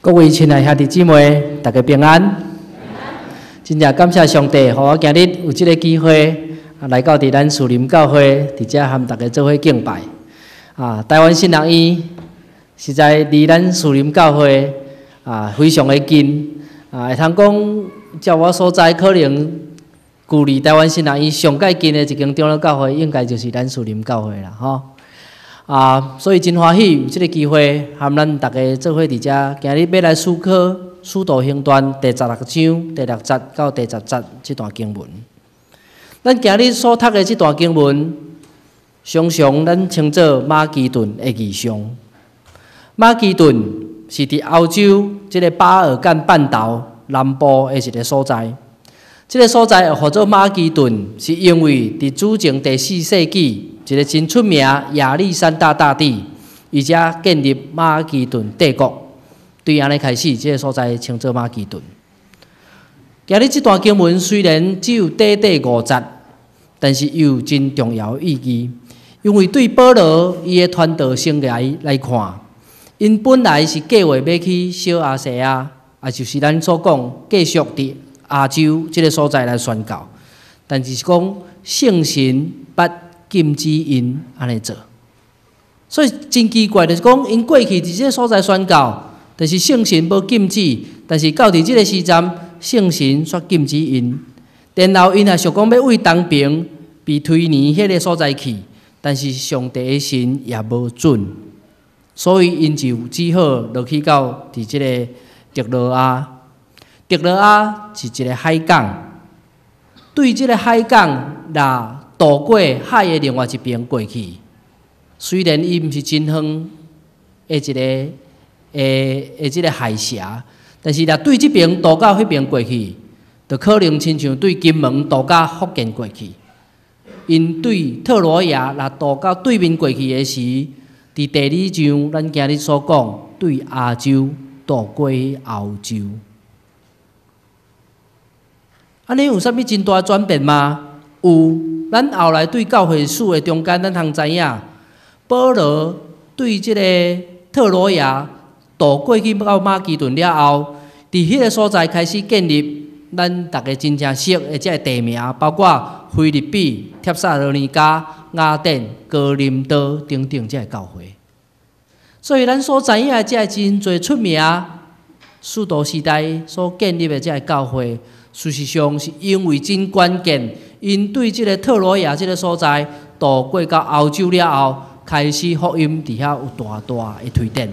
各位亲爱兄弟姊妹，大家平安。真正感谢上帝，让我今日有这个机会来到咱树林教会，伫遮和大家做伙敬拜。台湾新人院实在离咱树林教会非常的近。会通讲，照我所在，可能距离台湾新人院上界近的一间长老教会，应该就是咱树林教会啦，吼。所以真欢喜有这个机会，和咱大家做伙伫遮，今日要来思考《使徒行传》第16章第6节到第10节这段经文。咱今日所读的这段经文，常常咱称作马其顿的异象。马其顿是伫欧洲这个巴尔干半岛南部的一个所在。这个所在叫做马其顿，是因为伫主前第4世纪，一个真出名亚历山大大帝，伊才建立马其顿帝国。对安尼开始，这个所在称作马其顿。今日这段经文虽然只有短短5节，但是有真重要的意义，因为对保罗伊的传道生涯来看，因本来是计划要去小亚细亚，也就是咱所讲继续伫亚洲这个所在来宣教，但是讲圣神捌禁止因安尼做，所以真奇怪，就是讲因过去伫这个所在宣教，但是圣神无禁止，但是到伫这个时阵，圣神却禁止因，然后因也想讲要为东平被推年迄个所在去，但是上帝的神也无准，所以因就只好落去到伫这个特罗亚。特罗亚是一个海港，对这个海港若渡过海的另外一边过去，虽然伊毋是真远的一个这个海峡，但是若对这边渡到迄边过去，就可能亲像对金门渡到福建过去。因对特罗亚若渡到对面过去的时，伫第2章咱今日所讲，对亚洲渡过欧洲。安尼有啥物真大转变吗？有，咱后来对教会史的中间，咱通知影，保罗对即个特罗亚渡过去到马其顿了后，伫迄个所在开始建立咱大家真正熟的即个地名，包括菲律比、帖撒罗尼迦、雅典、哥林多等等即个教会。所以咱所知影的即个真侪出名使徒时代所建立的即个教会。事实上是因为真关键，因对这个特罗亚这个所在渡过到欧洲了后，开始福音伫遐有大大的推展。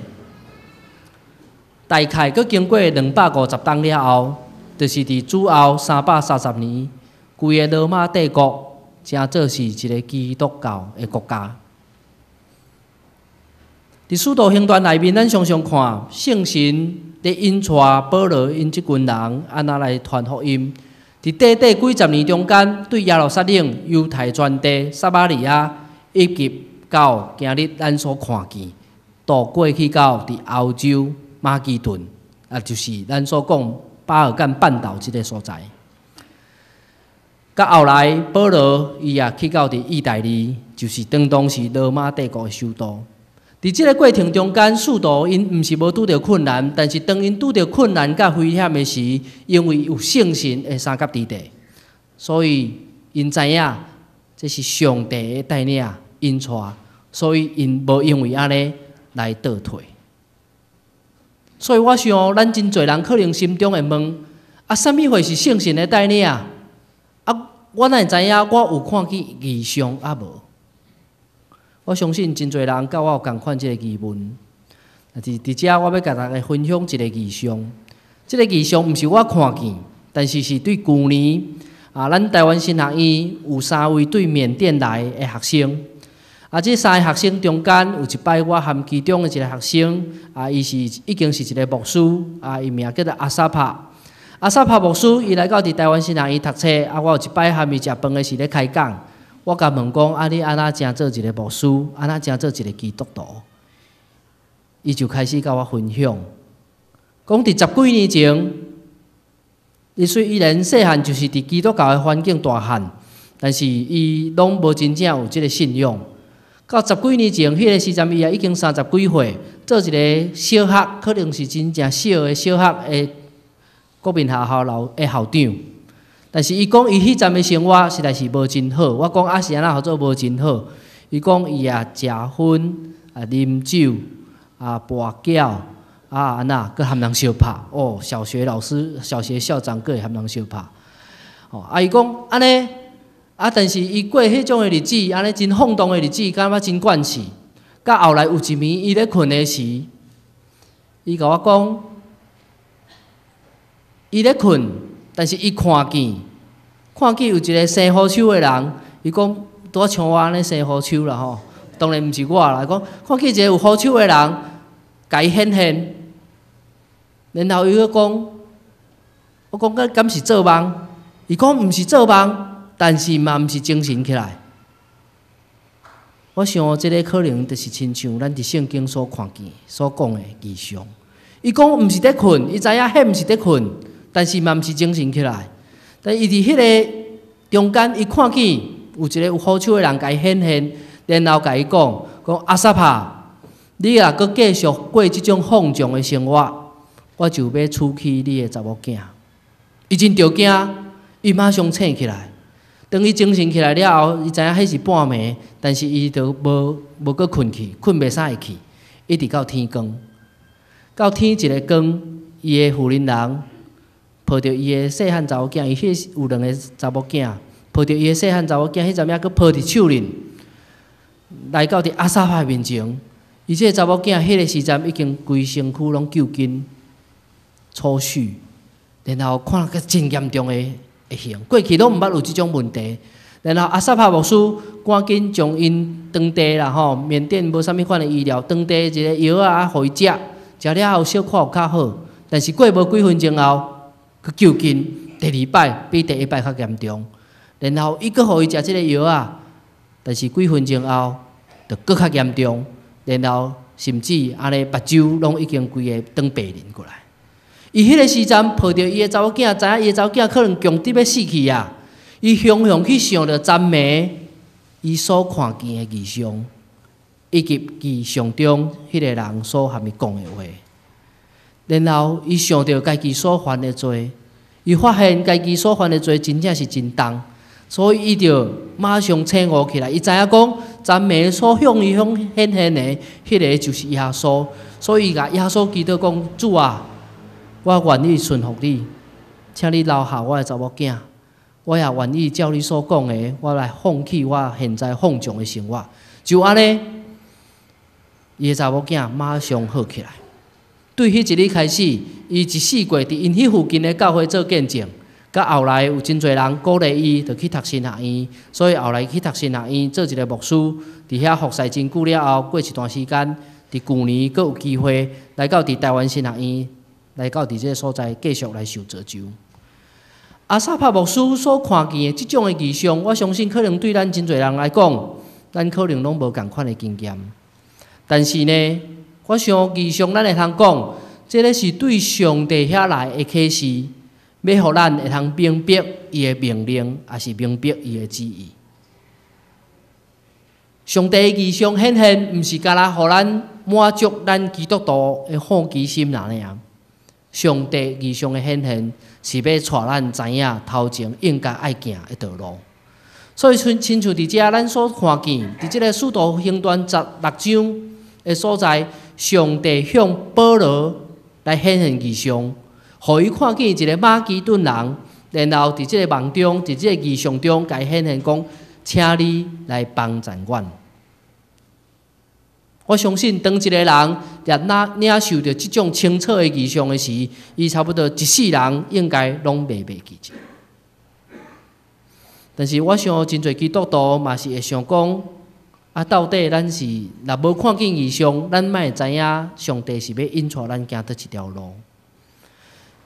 大概佫经过250年了后，就是伫主后330年，规个罗马帝国正做是一个基督教的国家。伫使徒行传内面，咱常常看圣神咧引带保罗因即群人安那来传福音。伫短短几十年中间，对耶路撒冷、犹太全地、撒玛利亚，以及到今日咱所看见，渡过去到伫欧洲马其顿，就是咱所讲巴尔干半岛即个所在。到后来，保罗伊也去到伫意大利，就是当时罗马帝国的首都。伫即个过程中间，使徒因毋是无拄着困难，但是当因拄着困难甲危险的时，因为有圣神的三角地带，所以因知影这是上帝的带领引带，所以因无因为安尼来倒退。所以我想，咱真侪人可能心中会问：啥物会是圣神的带领？我哪会知影？我有看见异象无？我相信真侪人甲我有共款即个疑问。伫遮，我要甲大家分享一个异象。即个异象毋是我看见，但是是对去年咱台湾新学院有3位对缅甸来的学生。这3个学生中间有一摆，我和其中的一个学生伊是已经是一个牧师伊名叫做阿萨帕。阿萨帕牧师伊来到伫台湾新学院读册我有一摆和伊食饭的时咧开讲。我甲问讲，你安那正做一个牧师，安那正做一个基督徒？伊就开始甲我分享，讲伫10几年前，伊虽然细汉就是伫基督教的环境大汉，但是伊拢无真正有即个信仰。到10几年前，迄个时阵伊也已经30几岁，做一个小学，可能是真正小的小学的国民学校的校长。但是伊讲伊迄阵的生活实在是无真好。我讲啊是安怎合作无真好？伊讲伊也食薰、啉酒、跋筊、安那，佮含人相拍。哦，小学老师、小学校长佮会含人相拍。哦，伊讲安尼。但是伊过迄种的日子，安尼真放荡的日子，感觉真惯气。到后来有一暝，伊咧困的时，伊甲我讲，伊咧困，但是伊看见有一个生虎手的人，伊讲拄像我安尼生虎手啦吼，当然毋是我啦，讲看见一个有虎手的人，甲伊显现，然后伊讲，我讲敢是做梦？伊讲毋是做梦。但是嘛，毋是精神起来。我想，这个可能就是亲像咱伫圣经所看见、所讲的异象。伊讲毋是在困，伊知影迄毋是在困，但是嘛毋是精神起来。但伊伫迄个中间，伊看见有一个有好手的人甲伊显现，然后甲伊讲阿萨帕，你若阁继续过即种放纵的生活，我就要处去你的查某囝。伊真着惊，伊马上醒起来。当伊精神起来了后，伊知影迄是半暝，但是伊就无搁困去，困袂啥会去，一直到天光。到天一个光，伊的妇人人抱着伊的细汉查某囝，伊迄有2个查某囝，抱着伊的细汉查某囝，迄阵仔搁抱伫手里，来到伫阿萨帕面前。伊这个查某囝，迄个时阵已经规身躯拢揪筋、粗絮，然后看个真严重的。过去拢毋捌有即种问题，然后阿萨帕牧师赶紧将因当地啦吼，缅甸无啥物款的医疗，当地一个药互伊食，食了后小可有较好，但是过无几分钟后，佮揪筋，第2摆比第1摆较严重，然后伊佮互伊食即个药但是几分钟后就佮较严重，然后甚至安尼目睭拢已经规个当白人过来。伊迄个时阵抱着伊的查某囝，知影伊的查某囝可能强直要死去啊！伊雄雄去想着赞美伊所看见的异象，以及异象中迄个人所含伊讲的话。然后伊想着家己所犯的罪，伊发现家己所犯的罪真正是真重，所以伊就马上醒悟起来。伊知影讲赞美所向伊显现的迄个就是耶稣，所以伊甲耶稣基督讲：主啊！我愿意顺服你，请你留下我的查某囝。我也愿意照你所讲的，我来放弃我现在放纵的生活。就安尼，伊的查某囝马上好起来。对迄一日开始，伊一世过伫因迄附近的教会做见证。到后来有真侪人鼓励伊，就去读神学院。所以后来去读神学院，做一个牧师，伫遐服侍真久了后，过一段时间，伫旧年阁有机会来到伫台湾神学院。来到伫这个所在，继续来受造就。阿萨帕牧师所看见的即种的异象，我相信可能对咱真侪人来讲，咱可能拢无共款的经验。但是呢，我想异象咱会通讲，这个是对上帝遐来的启示，要互咱会通明白伊的命令，也是明白伊的旨意。上帝的异象显现，毋是干那互咱满足咱基督徒的好奇心那样。上帝异象的显现，是要带咱知影头前应该爱行的道路。所以，亲像伫遮咱所看见，伫即个使徒行传16章的所在，上帝向保罗来显现异象，互伊看见一个马其顿人，然后伫即个梦中，伫即个异象中，甲伊显现讲，请你来帮助阮。我相信，当一个人领受着即种清澈的异象的时，伊差不多一世人应该拢袂记着。但是我想，真侪基督徒嘛是会想讲，到底咱是若无看见异象，咱莫会知影上帝是要引带咱行倒一条路。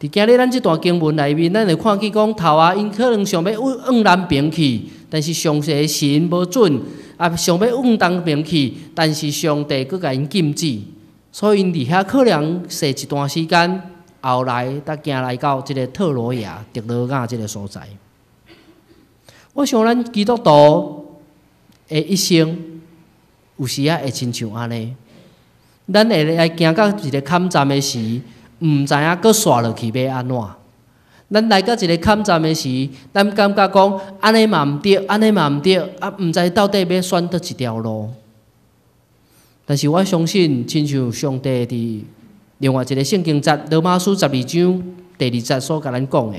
伫今日咱即段经文内面，咱会看见讲头因可能想要往南边去，但是上帝神无准。想要往东边去，但是上帝佫甲因禁止，所以因伫遐可能踅一段时间，后来才行来到即个特罗亚、特罗亚即个所在。我想咱基督徒的一生，有时啊会亲像安尼，咱会来行到一个坎站的时，毋知影搁刷落去要安怎？咱来到一个坎站的时，咱感觉讲安尼嘛毋对，安尼嘛毋对，啊，毋知到底要选倒一条路。但是我相信，亲像上帝伫另外一个圣经节罗马书12章第2节所甲咱讲的，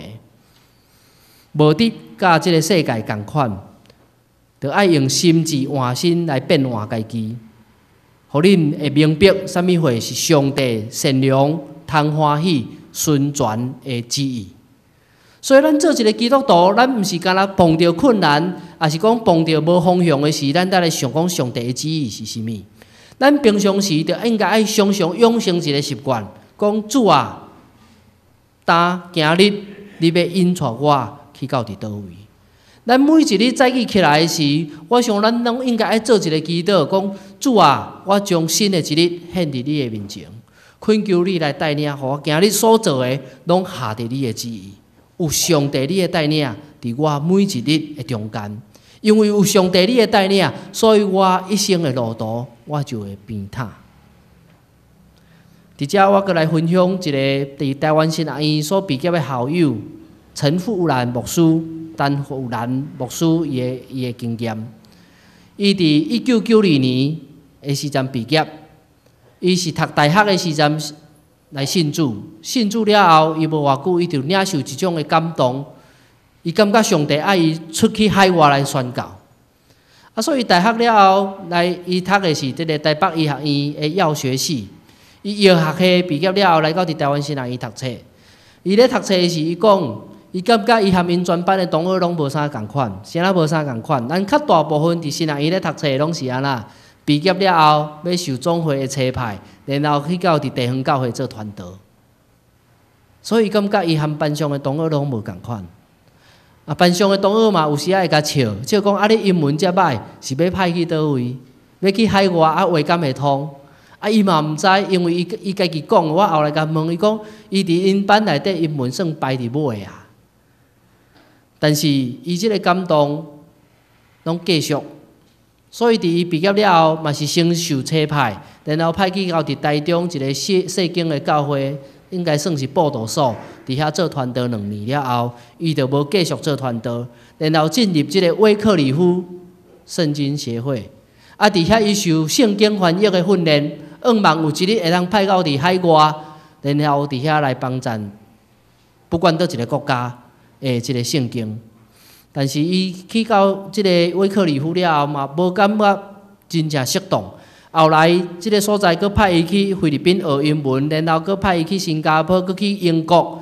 无得甲即个世界共款，着爱用心智换心来变换家己，互恁会明白啥物货是上帝善良、通欢喜、顺全的旨意。所以，咱做一个基督徒，咱毋是干那碰到困难，也是讲碰到无方向的时，咱才来想讲上帝的旨意是啥物。咱平常时就应该爱常常养成一个习惯，讲主啊，今日你要引带我去到伫倒位？咱每一日早起起来时，我想咱拢应该爱做一个祈祷，讲主啊，我将新的一日献伫你的面前，恳求你来带领，互我今日所做的拢下伫你的旨意。有上帝你的带领，伫我每一日的中间，因为有上帝你的带领，所以我一生的路途我就会平坦。伫遮我阁来分享一个伫台湾新阿姨所毕业的校友陈富兰牧师、陈富兰牧师伊的经验。伊伫1992年的时阵毕业，伊是读大学的时阵来信主，信主了后，伊无偌久，伊就领受一种的感动，伊感觉上帝爱伊出去海外来宣教。所以大学了后，伊读的是这个台北医学院的药学系。伊药学系毕业了后，来到伫台湾新南医读册。伊咧读册时，伊讲，伊感觉伊含因全班的同学拢无啥共款，啥啦无啥共款。咱较大部分伫新南医咧读册拢是安那。毕业了后，要受总会的差派，然后去到伫地方教会做传道。所以感觉伊含班上的同学拢无共款。班上的同学嘛，有时会甲笑讲啊，你英文遮歹，是要派去倒位？要去海外话敢会通？伊嘛毋知，因为伊家己讲，我后来甲问伊讲，伊伫因班内底英文算排伫尾啊。但是伊即个感动，拢继续。所以，伫伊毕业了后，嘛是先受差派，然后派去到伫台中一个细经的教会，应该算是布道所，伫遐做传道2年了后，伊就无继续做传道，然后进入即个威克里夫圣经协会。伫遐伊受圣经翻译的训练，希望有一日会当派到伫海外，然后伫遐来帮衬，不管倒一个国家的即个圣经。但是伊去到即个威克里夫了后嘛，无感觉真正适当。后来即个所在，佫派伊去菲律宾学英文，然后佫派伊去新加坡，佫去英国，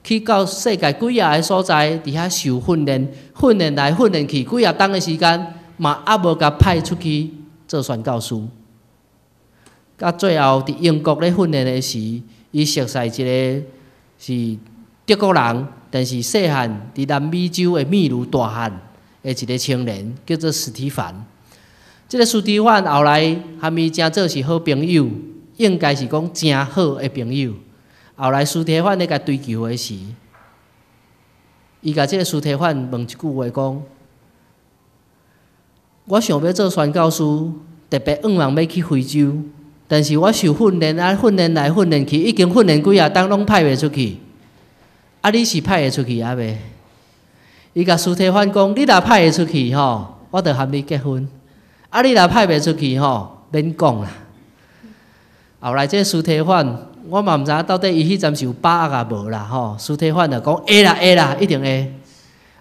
去到世界几啊个所在，伫遐受训练，训练来训练去，几啊冬的时间，嘛还无甲派出去做宣教师。到最后伫英国咧训练的时，伊熟悉一个是德国人。但是细汉伫南美洲的秘鲁大汉的一个青年，叫做史蒂凡。这个史蒂凡后来和伊真做是好朋友，应该是讲真好的朋友。后来史蒂凡咧甲追求的时，伊甲这个史蒂凡问一句话讲：我想要做宣教师，特别希望要去非洲，但是我受训练训练来训练去，已经训练几啊冬拢派袂出去。你是派会出去啊未？伊甲史蒂凡讲：你若派会出去吼，我着和你结婚。你若派袂出去吼，免讲啦。后来这史蒂凡，我嘛毋知影到底伊迄阵是有把握啊无啦吼。史蒂凡就讲：会啦会啦，一定会。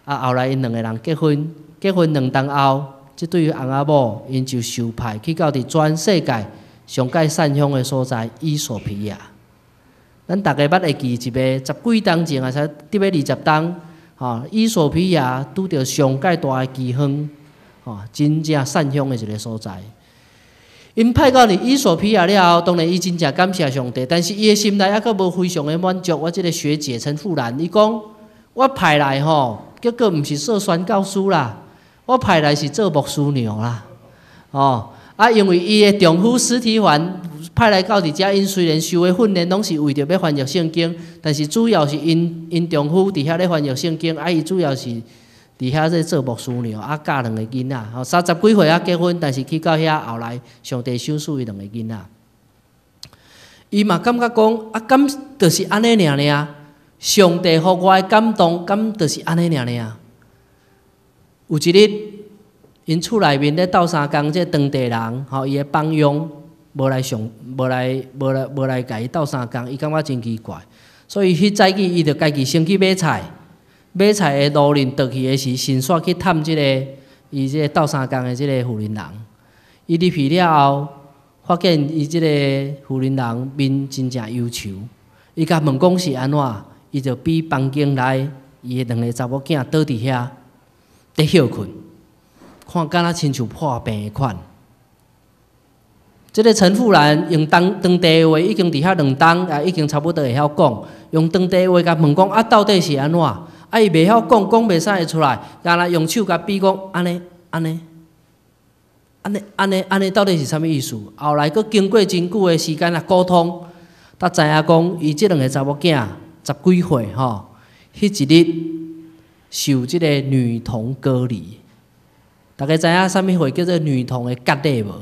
后来因2个人结婚，结婚2冬后，即对于翁仔某，因就受派去到伫全世界上界散乡的所在伊索比亚。咱大家捌会记一个10几冬前啊，才伫要20冬，伊索比亚拄着上界大的饥荒，真正散乡的一个所在。因派到伫伊索比亚了后，当然伊真正感谢上帝，但是伊的心内还佫无非常的满足。我即个学姐陈富兰，伊讲我派来结果毋是做宣教师啦，我派来是做牧师娘啦，因为伊的丈夫史蒂凡派来到伫遮，因虽然受的训练拢是为着要翻译圣经，但是主要是因丈夫伫遐咧翻译圣经，伊主要是伫遐在做牧师娘，啊教2个囡仔，吼30几岁啊结婚，但是去到遐后来，上帝收赐伊2个囡仔。伊嘛感觉讲，啊敢就是安尼尔，上帝互我的感动，敢就是安尼尔。有一日，因厝内面咧斗相共，这当地人，吼伊的帮佣无来甲伊斗相共，伊感觉真奇怪，所以迄早起伊就家己先去买菜。买菜的路人倒去的时，先煞去探即个伊即个斗相共的即个妇人人。伊入去了后，发现伊即个妇人人面真正忧愁。伊甲问讲是安怎，伊就比房间内伊的2个查某囝倒伫遐，伫休困，看敢若亲像破病的款。即个陈妇兰用当地话已经伫遐2冬，也已经差不多会晓讲，用当地话甲问讲啊，到底是安怎？啊，伊袂晓讲袂使会出来，干那用手甲比讲安尼，到底是啥物意思？后来佫经过真久的时间啊，沟通，才知影讲伊即2个查某囝10几岁吼，迄一日受即个女童割礼。大家知影啥物货叫做女童的割礼无？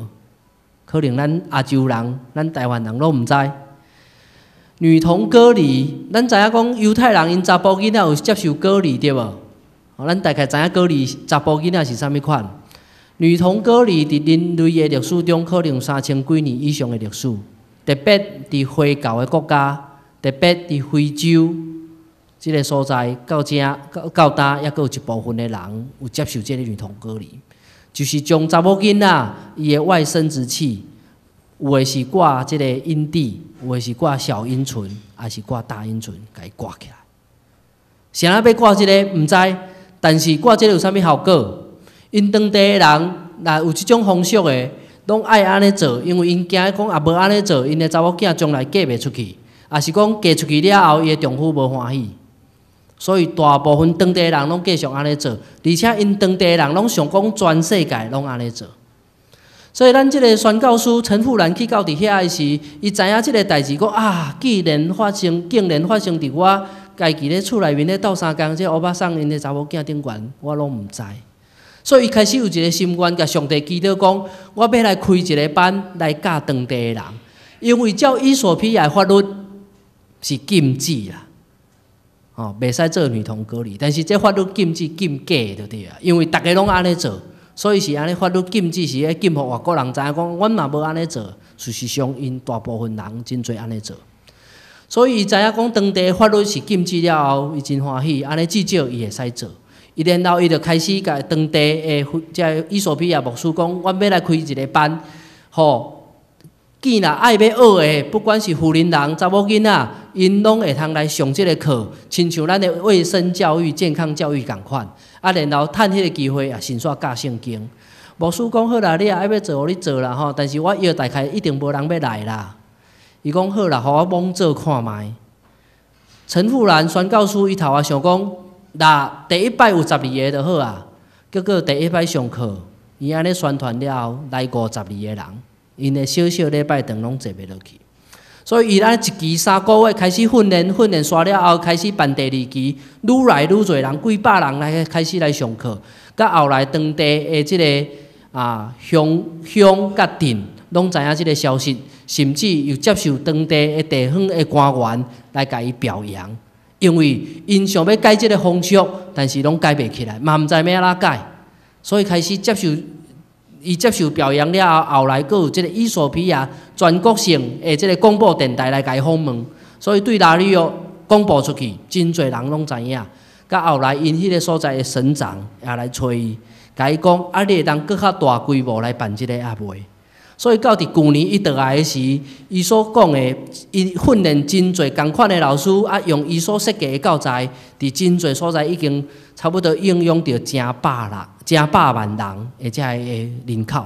可能咱亚洲人、咱台湾人拢毋知。女童割礼，咱知影讲犹太人因查甫囡仔有接受割礼对无？咱大概知影割礼查甫囡仔是啥物款？女童割礼伫人类的历史中，可能有3000几年以上的历史，特别伫回教的国家，特别伫非洲即个所在，到呾也佫有一部分的人有接受即个女童割礼，就是将查某囡仔伊的外生殖器。有的是挂即个阴蒂，有的是挂小阴唇，还是挂大阴唇，甲伊挂起来。谁要挂即个毋知，但是挂即个有啥物效果？因当地的人若有即种风俗的，拢爱安尼做，因为因惊讲也无安尼做，因的查某囝将来嫁袂出去，也是讲嫁出去了后，伊的丈夫无欢喜。所以大部分当地的人拢继续安尼做，而且因当地的人拢想讲全世界拢安尼做。所以，咱即个宣教师陈富兰去到伫遐的时，伊知影即个代志，讲啊，竟然发生伫我家己咧厝内面咧斗相共，即乌巴桑因的查某囝顶悬，我拢毋知。所以，伊开始有一个心愿，甲上帝祈祷讲，我要来开一个班来教当地的人，因为照以索比亚法律是禁止啦，袂使做女童割礼，但是这法律禁止禁假就对啊，因为大家拢安尼做。所以是安尼，法律禁止是咧禁互外国人知影讲，阮嘛无安尼做。事实上，因大部分人真侪安尼做。所以伊知影讲，当地法律是禁止了后，伊真欢喜，安尼至少伊会使做。伊然后伊就开始甲当地的即以索比亚牧师讲，阮要来开一个班，吼，囡仔爱要学的，不管是妇人人、查某囡仔，因拢会通来上即个课，亲像咱的卫生教育、健康教育共款。啊，然后趁迄个机会啊，先煞教圣经。牧师讲好啦，你也爱要做，互你做啦吼。但是我约大概一定无人要来啦。伊讲好啦，互我猛做看卖。陈富兰宣教师伊头啊想讲，若第一摆有12个就好啊。结果第一摆上课，伊安尼宣传了后，来52个人，因的小小礼拜堂拢坐袂落去。所以伊安1期3个月开始训练煞了后，开始办第2期，愈来愈侪人，几百人来开始来上课。甲后来当地的即个乡甲镇拢知影即个消息，甚至又接受当地的地方的官员来甲伊表扬，因为因想要改即个风俗，但是拢改袂起来，嘛毋知要安怎改，所以开始接受表扬了后，后来佫有即个以索比亚全国性的即个广播电台来甲伊访问，所以对拉里奥广播出去，真侪人拢知影。甲后来因迄个所在的省长也来找伊，甲伊讲啊，你会当佫较大规模来办即个也袂。所以到伫去年伊倒来的时，伊所讲的，伊训练真侪共款的老师啊，用伊所设计的教材，伫真侪所在已经差不多应用到成百万人的遮个人口。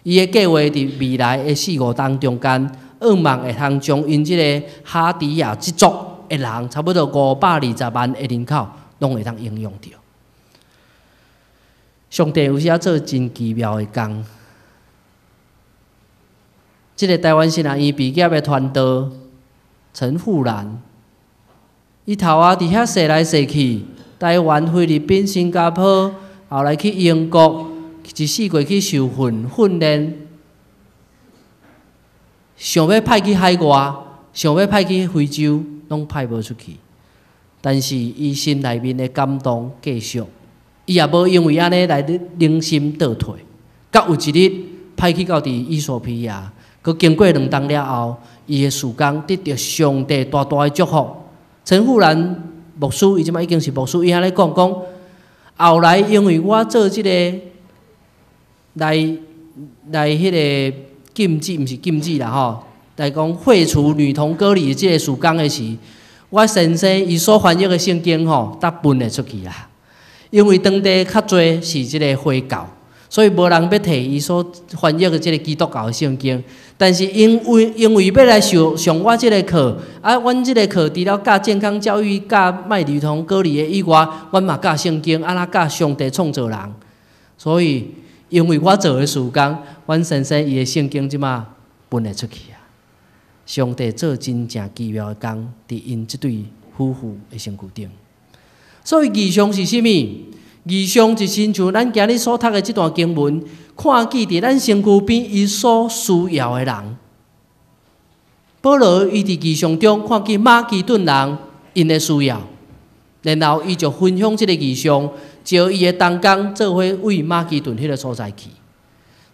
伊的计划伫未来的4、5年中间，望会通将因即个哈迪亚即族的人，差不多520万的人口，拢会通应用到。上帝有时啊做真奇妙的工。即个台湾新人医毕业的团队陈富兰，伊头啊伫遐踅来踅去，台湾、菲律宾、新加坡，后来去英国，一四过去受训练，想要派去海外，想要派去非洲，拢派无出去。但是伊心内面的感动继续，伊也无因为安尼来零心倒退。到有一日派去到伫伊索比亚，佮经过2冬了后，伊的事工得到上帝大大的祝福。陈富兰牧师，伊即摆已经是牧师，伊安尼讲，后来因为我做即个来迄个禁止，毋是禁止啦吼，来讲废除女童割礼即个事工的时，我先生伊所翻译的圣经吼，得分会出去啦。因为当地较侪是即个回教，所以无人要摕伊所翻译的即个基督教的圣经。但是因为要来上我即个课，阮即个课除了教健康教育、教卖女童割礼的以外，阮嘛教圣经，怎教上帝创造人。所以因为我做的事工，阮先生伊的圣经即马分会出去啊。上帝做真正奇妙的工，伫因即对夫妇的身躯顶。所以异象是啥物？异象就亲像咱今日所读的这段经文，看见伫咱身躯边伊所需要的人。保罗伊伫异象中看见马其顿人因的需要，然后伊就分享这个异象，招伊的同工做伙为马其顿迄个所在去。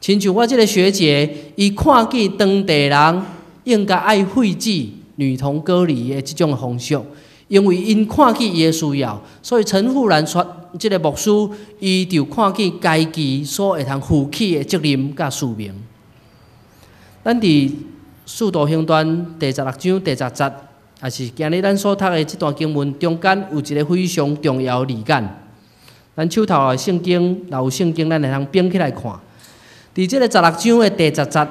亲像我这个学姐，伊看见当地人应该爱废止女童割礼的这种风俗。因为因看见伊的需要，所以陈富兰这个牧师，伊就看见家己所会通负起的责任甲使命。咱伫《使徒行传》第16章第10节，也是今日咱所读的这段经文中间有一个非常重要的字眼。咱手头的圣经，若有圣经，咱会通并起来看。伫这个16章的第10节，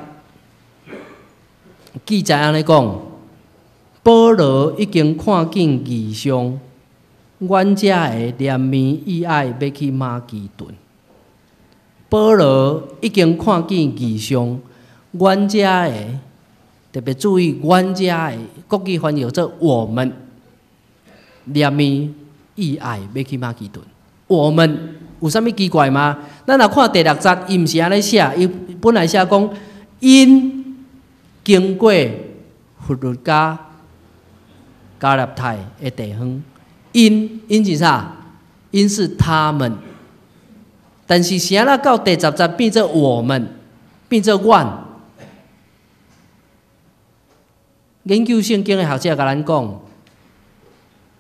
记载安尼讲。保罗已经看见异象，阮遮的怜悯意爱要去马其顿。保罗已经看见异象，阮遮的特别注意，阮遮的国语翻译做我们怜悯意爱要去马其顿。我们有啥物奇怪吗？咱若看第6节，伊毋是安尼写，伊本来写讲因经过弗鲁加。加勒泰的地方，因是啥？因是他们，但是是安那到第10节变做我们，变做阮。研究圣经的学者甲咱讲，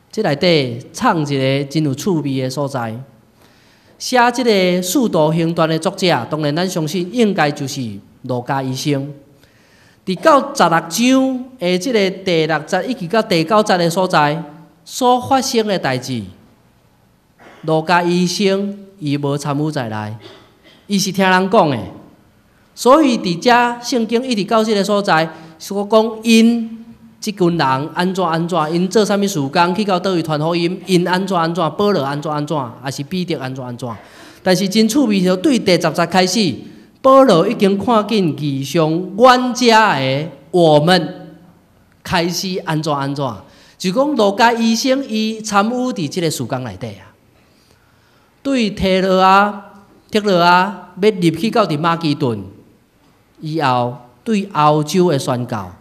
这内底藏一个真有趣味的所在。写这个《使徒行传》的作者，当然咱相信应该就是路加医生。伫到16章的即个第6节，以及到第9节的所在所发生的代志，路加医生伊无参与在内，伊是听人讲的。所以伫遮圣经一直到即个所在，所讲因即群人安怎，因做啥物事工，去到倒位传福音，因安怎，保罗安怎，还是彼得安怎。但是真趣味就对第10节开始。保罗已经看见异象，阮遮的我们开始安怎，就讲路加医生伊参与伫即个事工内底啊。对特罗亚要入去到伫马其顿以后，对欧洲的宣教，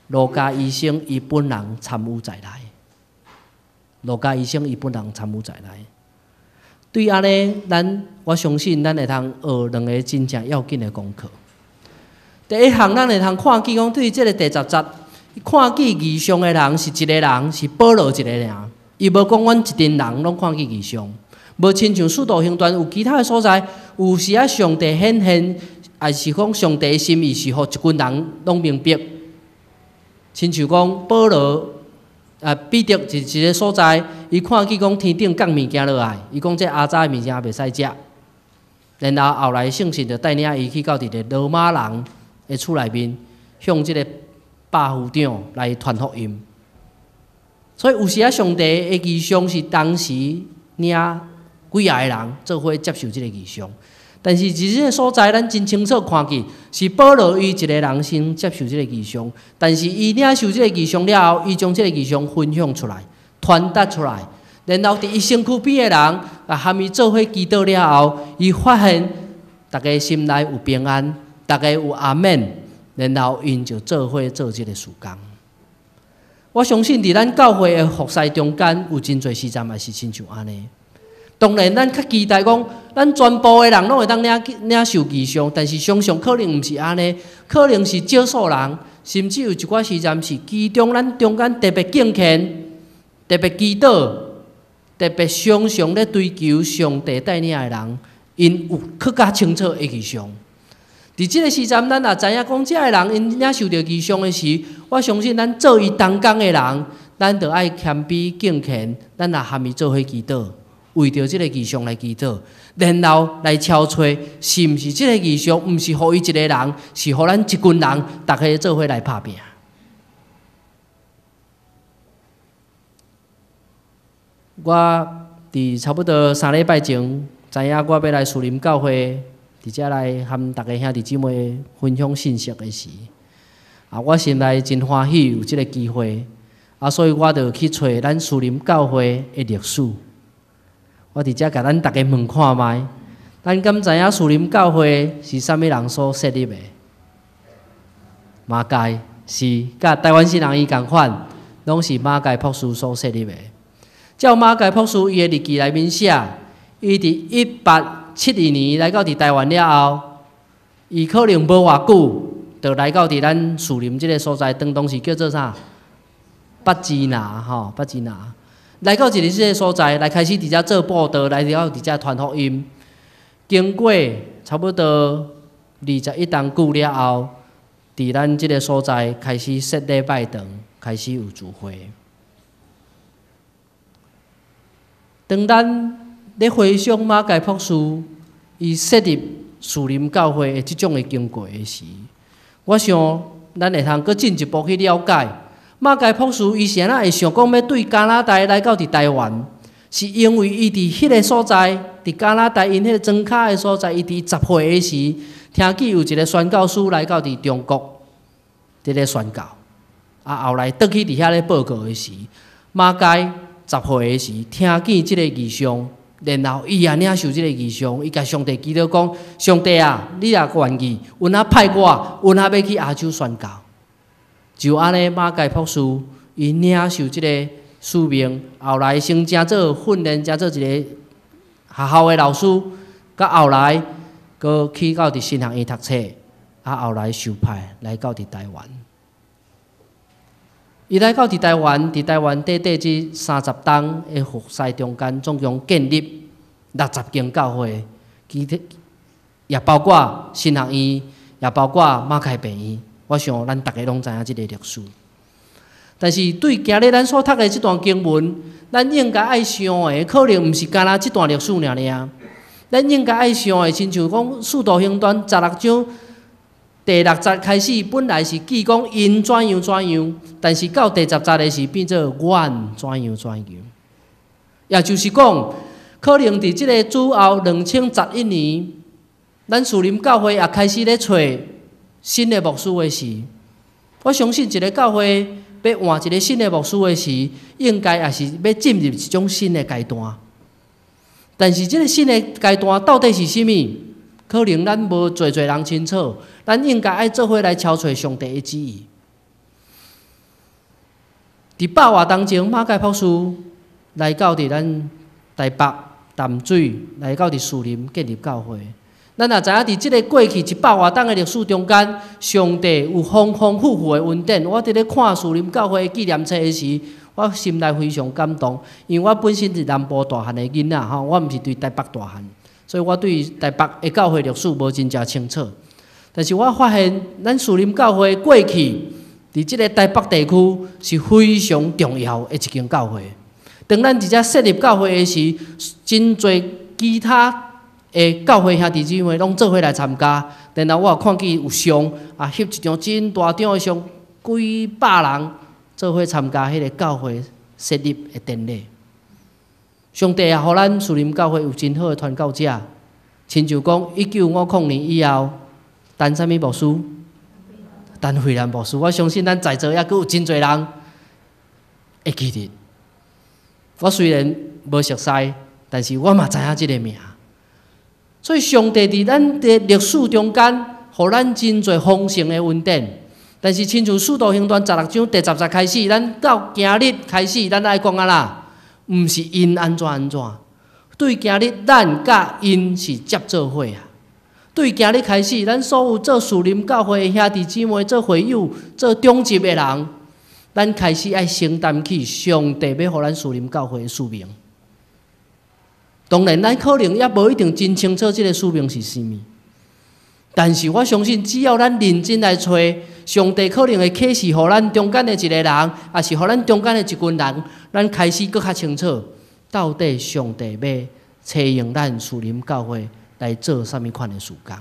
路加医生伊本人参与在内。对安尼，我相信咱会通学2个真正要紧的功课。第一项，咱会通看见讲，对即个第10节，看见异象的人是一个人，是保罗一个人。伊无讲阮一群人拢看见异象，无亲像《使徒行传》有其他的所在，有时啊上帝显现，还是讲上帝的心意是互一群人拢明白。亲像讲保罗。彼得是一个所在，伊看见讲天顶降物件落来，伊讲这阿早的物件袂使食。然后后来圣神就带领伊去到伫个罗马人的厝内面，向即个百夫长来传福音。所以有时啊，上帝的异象是当时领几个人做伙接受即个异象。但是伫这个所在，咱真清楚看见，是保罗伊一个人先接受这个异象，但是伊领受这个异象了后，伊将这个异象分享出来，传达出来，然后伫伊身躯边的人，啊，含伊做伙祈祷了后，伊发现大家心内有平安，大家有阿免，然后因就做伙做即个事工。我相信伫咱教会的服侍中间，有真侪时阵也是亲像安尼。当然，咱较期待讲，咱全部的人拢会当领受异象，但是常常可能毋是安尼，可能是少数人，甚至有一寡时阵是其中咱中间特别敬虔、特别祈祷、特别常常咧追求上帝带领的人，因有更加清楚的异象。伫即个时阵，咱也知影讲，遮个人因领受到异象的时，我相信咱做伊同工的人，咱着爱谦卑敬虔，咱也含伊做伙祈祷。为着即个异象来祈祷，然后来敲吹，是毋是即个异象，毋是互伊一个人，是互咱一群人，大家做伙来拍拼。我伫差不多3礼拜前，知影我要来树林教会，伫遮来和大家兄弟姊妹分享信息的时，我心内真欢喜有即个机会，所以我就去找咱树林教会的历史。我伫遮甲咱大家问看卖，咱敢知影树林教会是啥物人所设立的？马介是甲台湾新人伊共款，拢是马介博士所设立的。照马介博士伊的日记内面写，伊伫1872年来到伫台湾了后，伊可能无偌久，就来到伫咱树林即个所在，当时叫做啥？北支那吼，北支那。来到一个即个所在，来开始伫遮做布道，来到伫遮传福音。经过差不多21冬久了后，伫咱即个所在开始设礼拜堂，开始有聚会。当咱咧回想马介博士伊设立树林教会的即种的经过的时，我想咱会通搁进一步去了解。马介博士伊是安怎会想讲要对加拿大来到伫台湾，是因为伊伫迄个所在，伫加拿大因迄个庄卡的所在，伊伫集会的时，听见有一个宣教师来到伫中国，伫咧宣教，后来倒去伫遐咧报告的时，马介集会的时，听见即个异象，然后伊也领受即个异象，伊甲上帝祈祷讲：上帝啊，你若愿意，阮啊派我，阮啊要去亚洲宣教。就安尼，马介博士伊领受即个使命，后来先正做训练，正做一个学校的老师，到后来搁去到伫新学院读册，后来受派来到伫台湾。伊来到伫台湾，伫台湾短短这30冬的服侍中间，总共建立60间教会，其实也包括新学院，也包括马凯病院。我想咱大家拢知影即个历史，但是对今日咱所读的即段经文，咱应该爱想的，可能毋是干那即段历史尔。咱应该爱想的，亲像讲《使徒行传》16章第6节开始，本来是记讲因怎样，但是到第10节的是变做阮怎样。也就是讲，可能伫即个主后2011年，咱树林教会也开始咧找新的牧师的时，我相信一个教会要换一个新的牧师的时，应该也是要进入一种新的阶段。但是，这个新的阶段到底是甚物？可能咱无侪人清楚。咱应该爱做伙来敲找上帝的旨意。伫8月当前，马介博士来到伫咱台北淡水，来到伫树林建立教会。咱也知影，伫即个过去100多冬的历史中间，上帝有丰丰富富的恩典。我伫咧看树林教会纪念册的时，我心内非常感动，因为我本身是南部大汉的囡仔吼，我毋是对台北大汉，所以我对台北的教会历史无真正清楚。但是我发现，咱树林教会过去伫即个台北地区是非常重要的一间教会。当咱伫遮设立教会的时，真侪其他的教会兄弟姊妹拢做伙来参加，然后我也看见有相翕一张真大张的相，几百人做伙参加迄个教会设立的典礼。上帝也互咱树林教会有真好的传教者，亲像讲1950年以后，陈啥物牧师？陈慧兰牧师，我相信咱在座也阁有真侪人会记得。我虽然无熟悉，但是我嘛知影即个名。所以上帝伫咱的历史中间，互咱真侪丰盛的恩典。但是亲像《使徒行传》16章第10节开始，咱到今日开始，咱爱讲啊啦，毋是因安怎。对今日，咱甲因是接做伙啊。对今日开始，咱所有做属灵教会的兄弟姊妹、做会友、做中级的人，咱开始爱承担起上帝要互咱属灵教会的使命。当然，咱可能也无一定真清楚这个使命是啥物，但是我相信，只要咱认真来找，上帝可能会启示互咱中间的一个人，也是互咱中间的一群人，咱开始更较清楚，到底上帝要采用咱属灵教会来做啥物款的事工。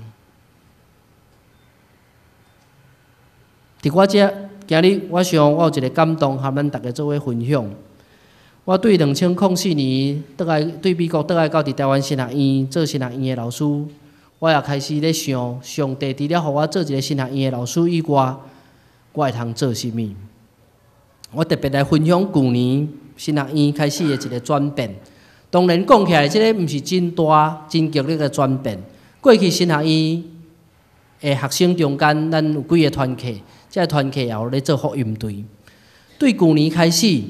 伫我这今日，我想我有一个感动，和咱大家做伙分享。我对2004年对美国倒来到伫台湾神学院做神学院的老师，我也开始咧想，上帝除了互我做一个神学院的老师以外，我会通做啥物？我特别来分享去年神学院开始的一个转变。当然讲起来，这个毋是真大、真剧烈的转变。过去神学院的学生中间，咱有几个团契，这个团契也有咧做福音队。对去年开始。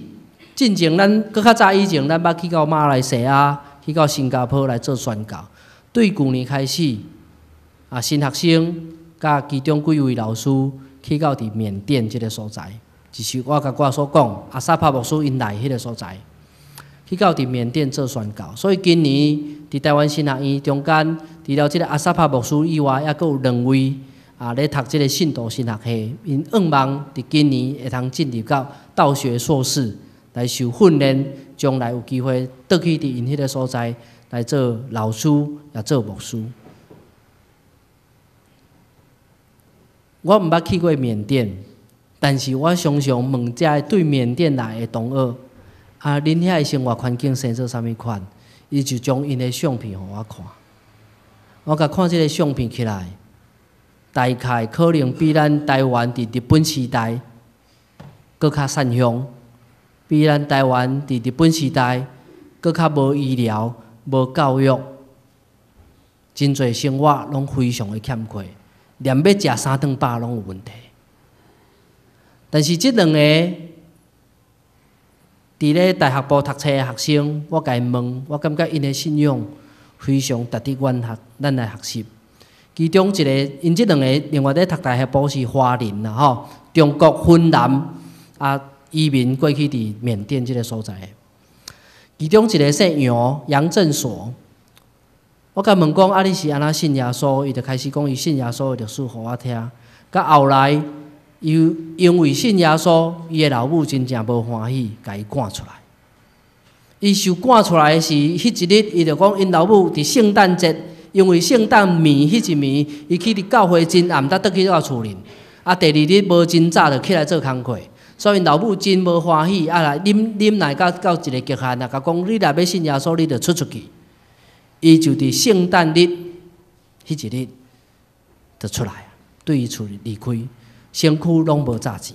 进前，咱搁较早以前，咱捌去到马来西亚、去到新加坡来做宣教。对去年开始，新学生甲其中几位老师去到伫缅甸这个所在，就是我甲我所讲阿萨帕牧师因来迄个所在，去到伫缅甸做宣教。所以今年伫台湾神学院中间，除了这个阿萨帕牧师以外，还佫有2位咧读这个信徒神学系，因愿望伫今年会通进入到道学硕士。来受训练，将来有机会倒去伫因迄个所在来做老师，也做牧师。我毋捌去过缅甸，但是我常常问遮对缅甸来的同学，恁遐的生活环境生做啥物款？伊就将因的相片互我看。我甲看即个相片起来，大概可能比咱台湾伫日本时代搁较善良。比咱台湾伫日本时代，搁较无医疗、无教育，真侪生活拢非常的欠缺，连要食3顿饱拢有问题。但是即2个伫咧大学部读册的学生，我甲因问，我感觉因的信仰非常值得咱来学习。其中一个，因即2个另外咧读大学部是华人啦吼，中国芬兰移民过去伫缅甸这个所在，其中一个姓杨振所，我甲问讲，你是安怎信耶稣？伊就开始讲伊信耶稣的历史互我听。甲后来，伊因为信耶稣，伊的老母真正无欢喜，甲伊赶出来。伊受赶出来的是迄一日，伊就讲因老母伫圣诞节，因为圣诞暝迄一暝，伊去伫教会真暗，倒去到厝里。第2日无真早就起来做工课。所以老母真无欢喜，来啉来到一个极限甲讲你若要信耶稣，你就出去。伊就伫圣诞日迄一日就出来，对伊厝离开，身躯拢无炸钱，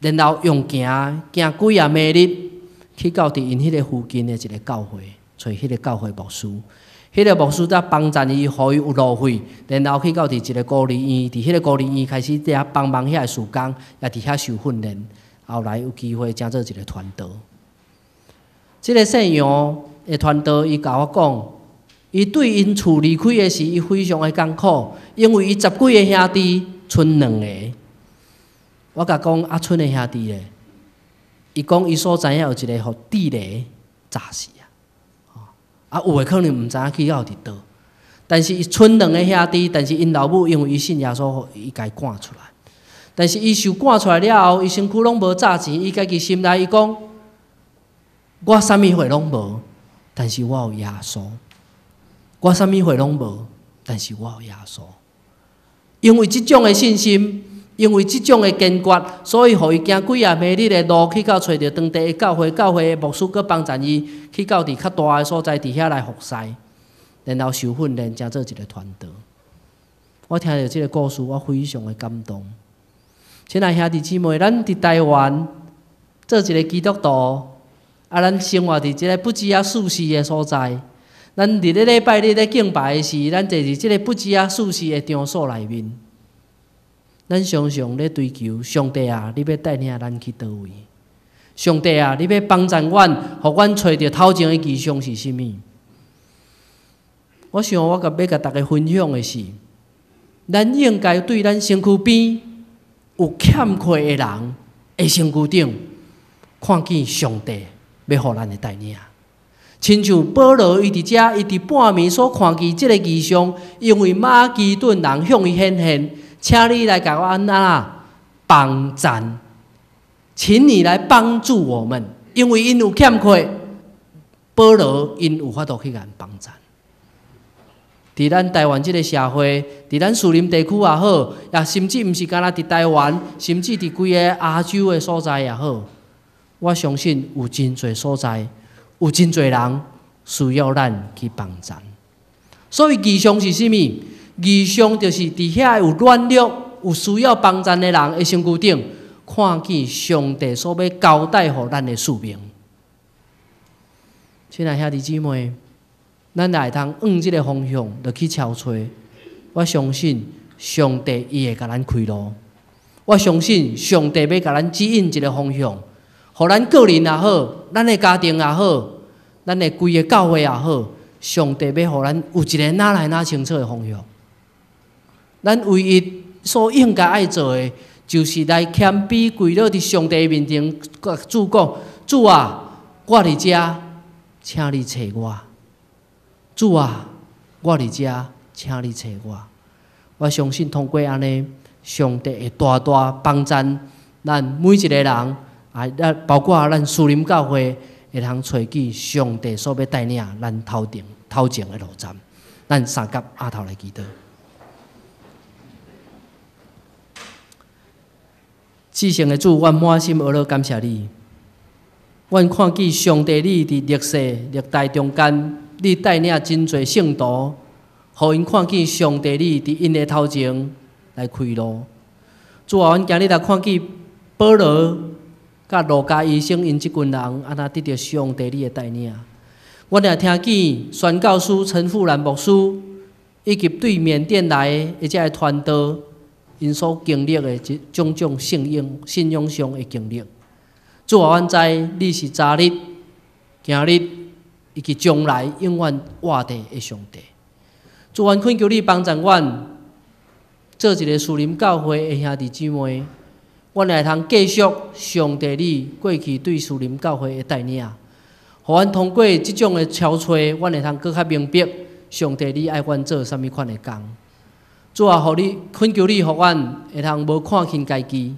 然后用行几啊暝日，去到伫因迄个附近的一个教会，找迄个教会牧师。迄个牧师则帮助伊，互伊有路费，然后去到伫一个孤儿院，伫迄个孤儿院开始伫遐帮忙遐事工，也伫遐受训练。后来有机会成做一个传道。即个姓杨的传道，伊甲我讲，伊对因厝离开的时，伊非常的艰苦，因为伊10几个兄弟，剩2个。我甲讲剩的兄弟咧，伊讲伊所知影有一个互地雷炸死。有诶可能毋知影去到伫倒，但是伊剩2个兄弟，但是因老母因为伊信耶稣，伊家赶出来。但是伊受赶出来了后，伊身躯拢无炸钱，伊家己心内伊讲，我啥物货拢无，但是我有耶稣。我啥物货拢无，但是我有耶稣。因为即种诶信心，因为即种诶坚决，所以互伊行几啊暝日诶路，去到找着当地诶教会诶牧师，佮帮助伊去到伫较大诶所在，伫遐来服侍，然后受训练，才做一个传道。我听到即个故事，我非常的感动。亲爱兄弟姊妹，咱伫台湾做一个基督徒，咱生活伫即个不知啊世事的所在，咱伫咧礼拜日咧敬拜的时，咱坐伫即个不知啊世事的场所内面，咱常常咧追求上帝啊，你要带领咱去倒位？上帝啊，你要帮助阮，互阮找到头前的异象是甚物？我想我要甲大家分享的是，咱应该对咱身躯边有欠缺的人的身躯顶，看见上帝要互咱的带领。亲像保罗伊伫遮，伊伫半暝所看见即个异象，因为马其顿人向伊显现，请你来甲我安帮赞，请你来帮助我们，因为因有欠缺，保罗因有法度去甲因帮赞。伫咱台湾即个社会，伫咱树林地区也好，也甚至毋是干那伫台湾，甚至伫规个亚洲的所在也好，我相信有真侪所在，有真侪人需要咱去帮赞。所以异象是甚物？异象就是伫遐有软弱、有需要帮赞的人的身躯顶，看见上帝所要交代互咱的使命。亲爱兄弟姊妹，咱来通往即个方向，就去敲吹。我相信上帝伊会甲咱开路。我相信上帝要甲咱指引一个方向，互咱个人也好，咱的家庭也好，咱的规个教会也好，上帝要互咱有一个哪来哪清楚的方向。咱唯一所应该爱做的，就是来谦卑跪倒伫上帝面前，主讲：主啊，我伫遮，请你找我。主啊，我伫遮，请你找我。我相信通过安尼，上帝会大大帮赞咱每一个人，包括咱树林教会，会通找见上帝所要带领咱头前的路站。咱三甲阿头来祈祷。至圣的主，阮满心阿乐感谢你。阮看见上帝你伫历史历代中间，你带领真侪圣徒，互因看见上帝你伫因的头前来开路。主啊，阮今日来看见保罗甲路加医生因即群人，安那得到上帝你的带领。阮也听见宣教师陈富兰牧师，以及对缅甸来的遮个传道，因所经历的种种信仰上的经历。主啊，阮知你是昨日、今日以及将来永远活地的上帝。主，阮恳求你帮助阮，做一个树林教会的兄弟姊妹，阮来通继续上帝你过去对树林教会的带领，互阮通过即种的敲吹，阮会通更较明白上帝你爱阮做啥物款的工。主啊，互你恳求你，互阮会通无看轻家己，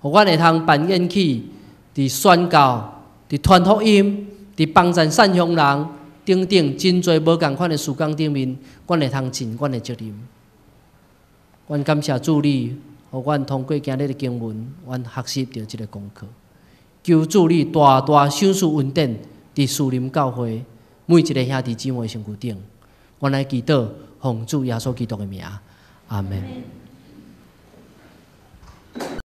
互阮会通扮演起伫宣教、伫传福音、伫帮助善乡人等等真侪无共款的事工顶面，阮会通尽阮的责任。阮感谢主你，互阮通过今日的经文，阮学习到即个功课。求主你大大赏赐恩典伫树林教会每一个兄弟姊妹身躯顶。阮来祈祷，奉主耶稣基督的名，阿门。